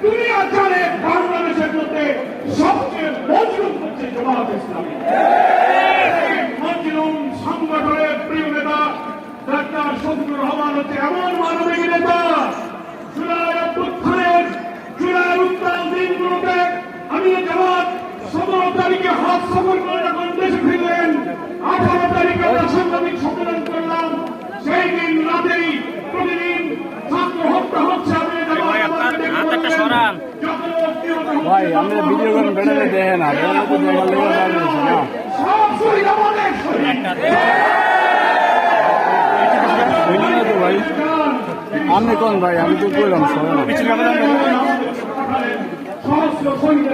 দুনিয়া জানে বাংলাদেশের মধ্যে সবচেয়ে মজলুম হচ্ছে জামাত ইসলামী। মজলুম সংগঠনের প্রিয় নেতা ডাক্তার শফিকুর রহমান হচ্ছে এমন মানবিক নেতা, জুলাই অভ্যুত্থানের জুলাই উত্তাল দিনগুলোতে আমি জামাত 17 তারিখে হজ সফর করে যখন দেশে ফিরলেন, 18 তারিখে আমরা সাংবাদিক সম্মেলন করলাম, সেই দিন রাতেই প্রতিদিন ছাত্র হত্যা হচ্ছে। ভাই আমরা ভিডিও করেন বেড়াতে দেখে না ভাই আমি কোন ভাই আমি তো বললাম